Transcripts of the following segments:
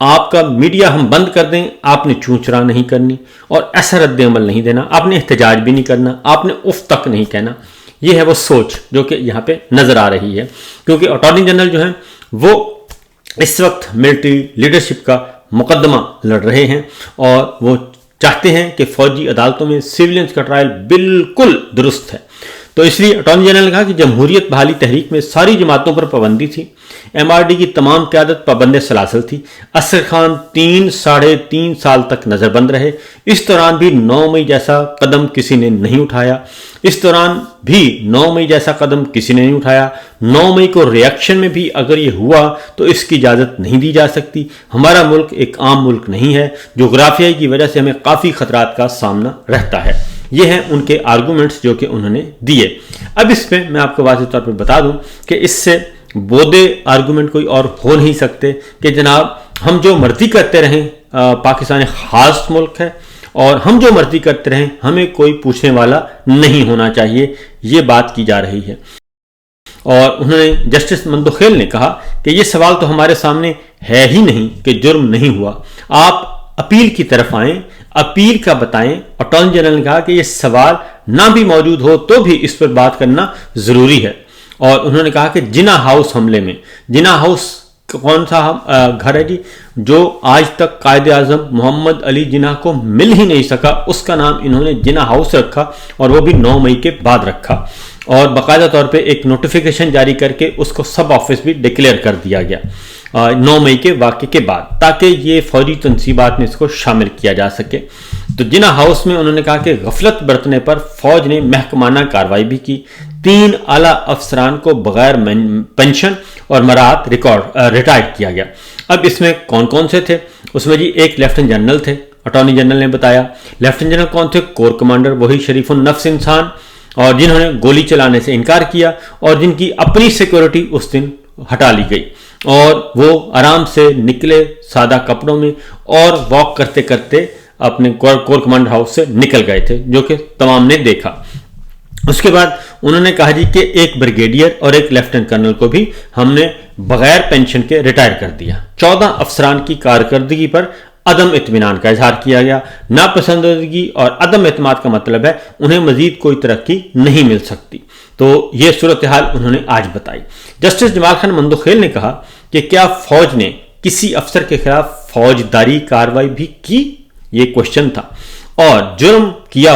آپ کا میڈیا ہم بند کر دیں، آپ نے چونچرا نہیں کرنی اور ایسا رد عمل نہیں دینا، آپ نے احتجاج بھی نہیں کرنا، آپ نے اف تک نہیں کہنا۔ یہ ہے وہ سوچ جو کہ یہاں پہ نظر آ رہی ہے، کیونکہ اٹارنی جنرل جو ہیں وہ اس وقت ملٹری لیڈرشپ کا مقدمہ لڑ رہے ہیں اور وہ چاہتے ہیں کہ فوجی عدالتوں میں سیولینز کا ٹرائل بالکل درست ہے۔ تو اس لیے اٹارنی جنرل نے کہا کہ جمہوریت بحالی تحریک میں ساری جماعتوں پر پابندی تھی، ایم آر ڈی کی تمام قیادت پابند سلاسل تھی، اصغر خان 3.5 سال تک نظر بند رہے، اس دوران بھی 9 مئی جیسا قدم کسی نے نہیں اٹھایا، 9 مئی کو ریاکشن میں بھی اگر یہ ہوا تو اس کی اجازت نہیں دی جا سکتی۔ ہمارا ملک ایک عام ملک نہیں ہے، جغرافیائی کی وجہ سے ہمیں کافی خطرات کا سامنا رہتا ہے۔ یہ ہیں ان کے آرگومنٹس جو کہ انہوں نے دیے۔ اب اس پہ میں آپ کو واضح طور پر بتا دوں کہ اس سے بودے آرگومنٹ کوئی اور ہو نہیں سکتے کہ جناب ہم جو مرضی کرتے رہیں، پاکستان ایک خاص ملک ہے اور ہم جو مرضی کرتے رہیں، ہمیں کوئی پوچھنے والا نہیں ہونا چاہیے، یہ بات کی جا رہی ہے۔ اور انہوں نے جسٹس مندوخیل نے کہا کہ یہ سوال تو ہمارے سامنے ہے ہی نہیں کہ جرم نہیں ہوا، آپ اپیل کی طرف آئیں، اپیل کا بتائیں۔ اٹارنی جنرل نے کہا کہ یہ سوال نہ بھی موجود ہو تو بھی اس پر بات کرنا ضروری ہے۔ اور انہوں نے کہا کہ جناح ہاؤس حملے میں، جناح ہاؤس کون سا گھر ہے جی جو آج تک قائد اعظم محمد علی جناح کو مل ہی نہیں سکا، اس کا نام انہوں نے جناح ہاؤس رکھا اور وہ بھی 9 مئی کے بعد رکھا، اور باقاعدہ طور پہ ایک نوٹیفیکیشن جاری کر کے اس کو سب آفس بھی ڈکلیئر کر دیا گیا 9 مئی کے واقعے کے بعد، تاکہ یہ فوجی تنصیبات میں اس کو شامل کیا جا سکے۔ تو جناح ہاؤس میں انہوں نے کہا کہ غفلت برتنے پر فوج نے محکمانہ کارروائی بھی کی، 3 اعلیٰ افسران کو بغیر پنشن اور مراعات ریٹائر کیا گیا۔ اب اس میں کون کون سے تھے؟ اس میں جی ایک لیفٹیننٹ جنرل تھے، اٹارنی جنرل نے بتایا۔ لیفٹیننٹ جنرل کون تھے؟ کور کمانڈر وہی شریف النفس انسان، اور جنہوں نے گولی چلانے سے انکار کیا اور جن کی اپنی سیکورٹی اس دن ہٹا لی گئی، اور وہ آرام سے نکلے سادہ کپڑوں میں اور واک کرتے کرتے اپنے کور کمانڈر ہاؤس سے نکل گئے تھے، جو کہ تمام نے دیکھا۔ اس کے بعد انہوں نے کہا جی کہ ایک بریگیڈیئر اور ایک لیفٹیننٹ کرنل کو بھی ہم نے بغیر پینشن کے ریٹائر کر دیا۔ 14 افسران کی کارکردگی پر عدم اطمینان کا اظہار کیا گیا۔ ناپسندیدگی اور عدم اعتماد کا مطلب ہے انہیں مزید کوئی ترقی نہیں مل سکتی۔ تو یہ صورتحال انہوں نے آج بتائی۔ جسٹس جمال خان مندوخیل نے کہا کہ کیا فوج نے کسی افسر کے خلاف فوجداری کارروائی بھی کی؟ یہ کوشچن تھا، اور جرم کیا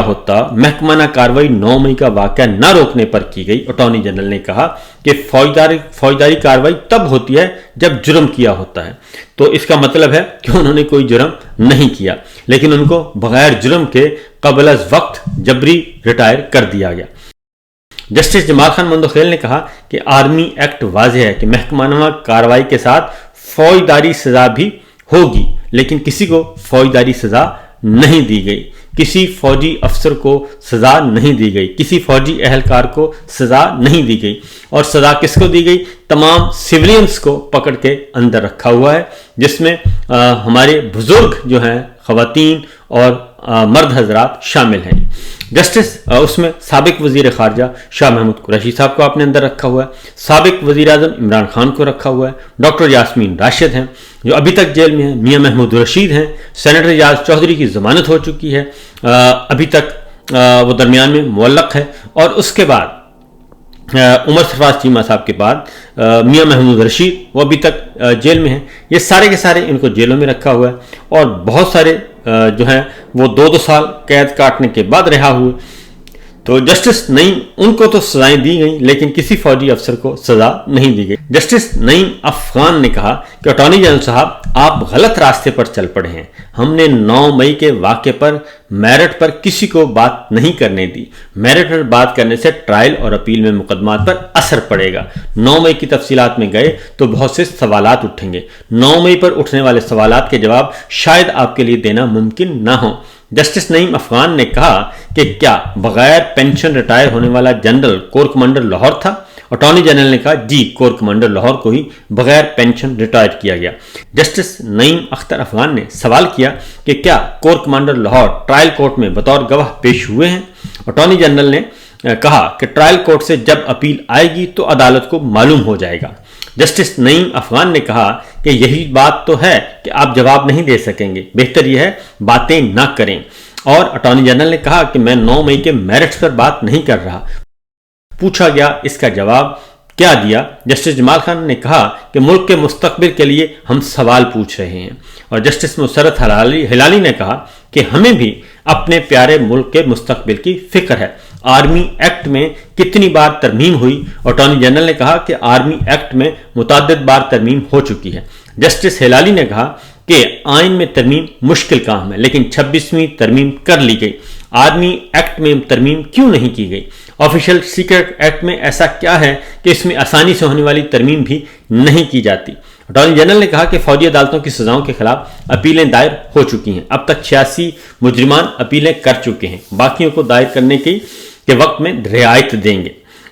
ہوتا محکمانہ کارروائی 9 مئی کا واقعہ نہ روکنے پر کی گئی۔ اٹارنی جنرل نے کہا کہ فوجداری کارروائی تب ہوتی ہے جب جرم کیا ہوتا ہے، تو اس کا مطلب ہے کہ انہوں نے کوئی جرم نہیں کیا، لیکن ان کو بغیر جرم کے قبل از وقت جبری ریٹائر کر دیا گیا۔ جسٹس جمال خان مندوخیل نے کہا کہ آرمی ایکٹ واضح ہے کہ محکمانہ کارروائی کے ساتھ فوجداری سزا بھی ہوگی، لیکن کسی کو فوجداری سزا نہیں دی گئی، کسی فوجی افسر کو سزا نہیں دی گئی، کسی فوجی اہلکار کو سزا نہیں دی گئی۔ اور سزا کس کو دی گئی؟ تمام سیولینز کو پکڑ کے اندر رکھا ہوا ہے، جس میں ہمارے بزرگ جو ہیں، خواتین اور مرد حضرات شامل ہیں۔ جسٹس اس میں سابق وزیر خارجہ شاہ محمود قریشی صاحب کو آپ نے اندر رکھا ہوا ہے، سابق وزیر اعظم عمران خان کو رکھا ہوا ہے، ڈاکٹر یاسمین راشد ہیں جو ابھی تک جیل میں ہیں، میاں محمود رشید ہیں، سینیٹر اجاز چودھری کی ضمانت ہو چکی ہے، ابھی تک وہ درمیان میں معلق ہے، اور اس کے بعد عمر سرفراز چیمہ صاحب کے بعد میاں محمود رشید وہ ابھی تک جیل میں ہیں۔ یہ سارے کے سارے ان کو جیلوں میں رکھا ہوا ہے، اور بہت سارے جو ہیں وہ 2 سال قید کاٹنے کے بعد رہا ہوئے۔ تو جسٹس نعیم ان کو تو سزائیں دی گئیں، لیکن کسی فوجی افسر کو سزا نہیں دی گئی۔ جسٹس نعیم افغان نے کہا کہ اٹارنی جنرل صاحب آپ غلط راستے پر چل پڑے ہیں، ہم نے 9 مئی کے واقعے پر میرٹ پر کسی کو بات نہیں کرنے دی، میرٹ پر بات کرنے سے ٹرائل اور اپیل میں مقدمات پر اثر پڑے گا۔ 9 مئی کی تفصیلات میں گئے تو بہت سے سوالات اٹھیں گے، 9 مئی پر اٹھنے والے سوالات کے جواب شاید آپ کے لیے دینا ممکن نہ ہو۔ جسٹس نعیم افغان نے کہا کہ کیا بغیر پینشن ریٹائر ہونے والا جنرل کور کمانڈر لاہور تھا؟ اٹارنی جنرل نے کہا جی، کور کمانڈر لاہور کو ہی بغیر پینشن ریٹائر کیا گیا۔ جسٹس نعیم اختر افغان نے سوال کیا کہ کیا corps commander Lahore trial court میں بطور گواہ پیش ہوئے ہیں؟ اٹارنی جنرل نے کہا کہ ٹرائل کورٹ سے جب اپیل آئے گی تو عدالت کو معلوم ہو جائے گا۔ جسٹس نعیم افغان نے کہا کہ یہی بات تو ہے کہ آپ جواب نہیں دے سکیں گے، بہتر یہ ہے باتیں نہ کریں۔ اور اٹارنی جنرل نے کہا کہ میں 9 مئی کے میرٹس پر بات نہیں کر رہا۔ پوچھا گیا اس کا جواب کیا دیا؟ جسٹس جمال خان نے کہا کہ ملک کے مستقبل کے لیے ہم سوال پوچھ رہے ہیں۔ اور جسٹس مسرت ہلالی نے کہا کہ ہمیں بھی اپنے پیارے ملک کے مستقبل کی فکر ہے۔ آرمی ایکٹ میں کتنی بار ترمیم ہوئی؟ اٹارنی جنرل نے کہا کہ آرمی ایکٹ میں متعدد بار ترمیم ہو چکی ہے۔ جسٹس ہلالی نے کہا کہ آئین میں ترمیم مشکل کام ہے، لیکن 26ویں ترمیم کر لی گئی۔ آرمی ایکٹ میں ترمیم کیوں نہیں کی گئی؟ آفیشل سیکرٹ ایکٹ میں ایسا کیا ہے کہ اس میں آسانی سے ہونے والی ترمیم بھی نہیں کی جاتی؟ اٹارنی جنرل نے کہا کہ فوجی عدالتوں کی سزاؤں کے خلاف اپیلیں دائر ہو چکی ہیں۔ اب تک 86 مجرمان اپیلیں کر چکے ہیں، باقیوں کو دائر کرنے کے وقت میں رعایت دیں گے۔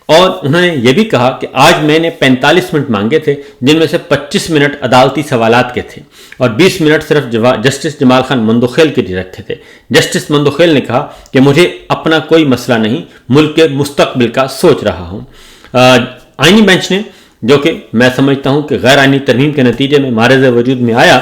اور انہوں نے یہ بھی کہا کہ آج میں نے 45 منٹ مانگے تھے، جن میں سے 25 منٹ عدالتی سوالات کے تھے اور 20 منٹ صرف جسٹس جمال خان مندوخیل کے لیے رکھے تھے۔ جسٹس مندوخیل نے کہا کہ مجھے اپنا کوئی مسئلہ نہیں، ملک کے مستقبل کا سوچ رہا ہوں۔ آئینی بینچ نے، جو کہ میں سمجھتا ہوں کہ غیر آئینی ترمیم کے نتیجے میں معرض وجود میں آیا،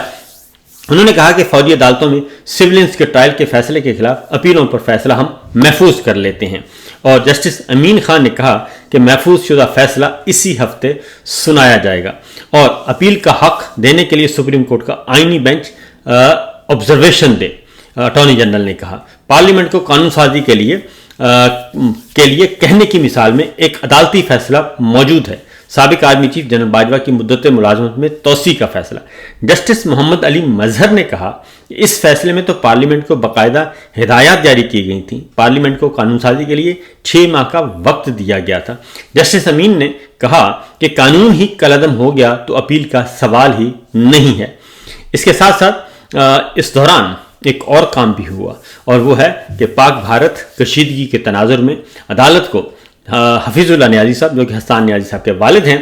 انہوں نے کہا کہ فوجی عدالتوں میں سولینس کے ٹرائل کے فیصلے کے خلاف اپیلوں پر فیصلہ ہم محفوظ کر لیتے ہیں۔ اور جسٹس امین خان نے کہا کہ محفوظ شدہ فیصلہ اسی ہفتے سنایا جائے گا۔ اور اپیل کا حق دینے کے لیے سپریم کورٹ کا آئینی بینچ آبزرویشن دے، اٹارنی جنرل نے کہا۔ پارلیمنٹ کو قانون سازی کے لیے کہنے کی مثال میں ایک عدالتی فیصلہ موجود ہے، سابق آرمی چیف جنرل باجوہ کی مدت ملازمت میں توسیع کا فیصلہ۔ جسٹس محمد علی مظہر نے کہا کہ اس فیصلے میں تو پارلیمنٹ کو باقاعدہ ہدایات جاری کی گئی تھیں، پارلیمنٹ کو قانون سازی کے لیے 6 ماہ کا وقت دیا گیا تھا۔ جسٹس امین نے کہا کہ قانون ہی کالعدم ہو گیا تو اپیل کا سوال ہی نہیں ہے۔ اس کے ساتھ ساتھ اس دوران ایک اور کام بھی ہوا، اور وہ ہے کہ پاک بھارت کشیدگی کے تناظر میں عدالت کو حفیظ اللہ نیازی صاحب، جو کہ حسان نیازی صاحب کے والد ہیں،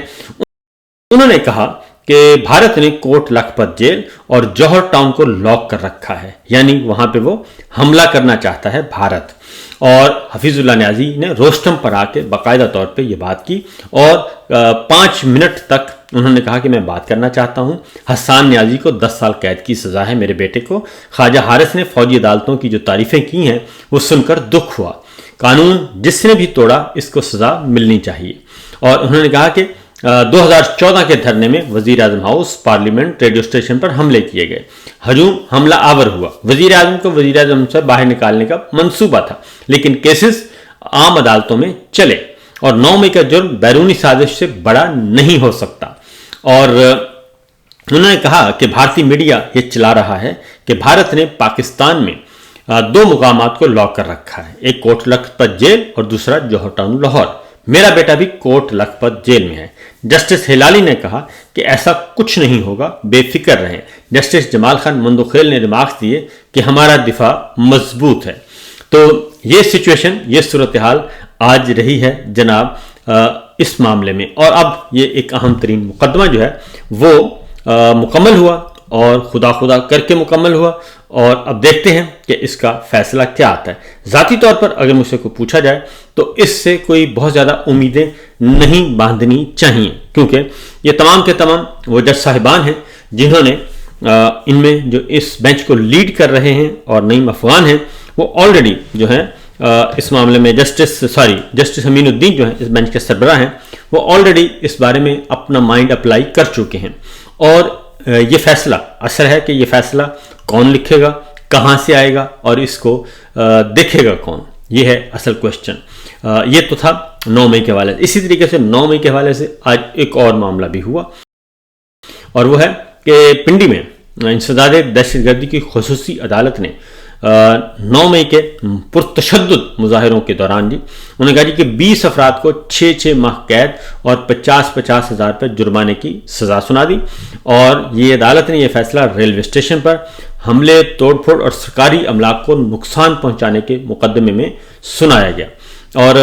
انہوں نے کہا کہ بھارت نے کوٹ لکھپت جیل اور جوہر ٹاؤن کو لاک کر رکھا ہے، یعنی وہاں پہ وہ حملہ کرنا چاہتا ہے بھارت۔ اور حفیظ اللہ نیازی نے روسٹم پر آ کے باقاعدہ طور پہ یہ بات کی، اور 5 منٹ تک انہوں نے کہا کہ میں بات کرنا چاہتا ہوں۔ حسان نیازی کو 10 سال قید کی سزا ہے، میرے بیٹے کو۔ خواجہ حارث نے فوجی عدالتوں کی جو تعریفیں کی ہیں وہ سن کر دکھ ہوا، قانون جس نے بھی توڑا اس کو سزا ملنی چاہیے۔ اور انہوں نے کہا کہ 2014 کے دھرنے میں وزیر اعظم ہاؤس، پارلیمنٹ، ریڈیو اسٹیشن پر حملے کیے گئے، ہجوم حملہ آور ہوا، وزیر اعظم کو وزیر اعظم سے باہر نکالنے کا منصوبہ تھا، لیکن کیسز عام عدالتوں میں چلے، اور 9 مئی کا جرم بیرونی سازش سے بڑا نہیں ہو سکتا۔ اور انہوں نے کہا کہ بھارتی میڈیا یہ چلا رہا ہے کہ بھارت نے پاکستان میں 2 مقامات کو لاک کر رکھا ہے، ایک کوٹ لکھپت جیل اور دوسرا جوہر ٹاؤن لاہور۔ میرا بیٹا بھی کوٹ لکھپت جیل میں ہے۔ جسٹس ہلالی نے کہا کہ ایسا کچھ نہیں ہوگا، بے فکر رہیں۔ جسٹس جمال خان مندوخیل نے ریمارکس دیے کہ ہمارا دفاع مضبوط ہے۔ تو یہ سچویشن، یہ صورتحال آج رہی ہے جناب اس معاملے میں، اور اب یہ ایک اہم ترین مقدمہ جو ہے وہ مکمل ہوا، اور خدا کر کے مکمل ہوا، اور اب دیکھتے ہیں کہ اس کا فیصلہ کیا آتا ہے۔ ذاتی طور پر اگر مجھ سے کوئی پوچھا جائے تو اس سے کوئی بہت زیادہ امیدیں نہیں باندھنی چاہیے، کیونکہ یہ تمام کے تمام وہ جج صاحبان ہیں جنہوں نے ان میں جو اس بینچ کو لیڈ کر رہے ہیں، اور نعیم افغان ہیں، وہ آلریڈی جو ہیں اس معاملے میں جسٹس امین الدین جو ہیں اس بینچ کے سربراہ ہیں، وہ آلریڈی اس بارے میں اپنا مائنڈ اپلائی کر چکے ہیں۔ اور یہ فیصلہ اثر ہے کہ یہ فیصلہ کون لکھے گا، کہاں سے آئے گا، اور اس کو دیکھے گا کون، یہ ہے اصل کوشچن۔ یہ تو تھا 9 مئی کے حوالے سے۔ اسی طریقے سے 9 مئی کے حوالے سے آج ایک اور معاملہ بھی ہوا، اور وہ ہے کہ پنڈی میں انسداد دہشت گردی کی خصوصی عدالت نے 9 مئی کے پرتشدد مظاہروں کے دوران انہوں نے کہا کہ 20 افراد کو 6 ماہ قید اور 50 ہزار روپے جرمانے کی سزا سنا دی۔ اور یہ عدالت نے یہ فیصلہ ریلوے اسٹیشن پر حملے، توڑ پھوڑ اور سرکاری املاک کو نقصان پہنچانے کے مقدمے میں سنایا گیا۔ اور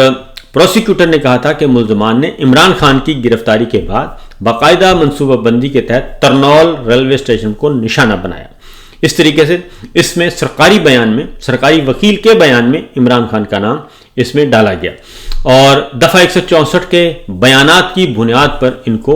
پروسیکیوٹر نے کہا تھا کہ ملزمان نے عمران خان کی گرفتاری کے بعد باقاعدہ منصوبہ بندی کے تحت ترنول ریلوے اسٹیشن کو نشانہ بنایا۔ اس طریقے سے اس میں سرکاری وکیل کے بیان میں عمران خان کا نام اس میں ڈالا گیا، اور دفعہ 164 کے بیانات کی بنیاد پر ان کو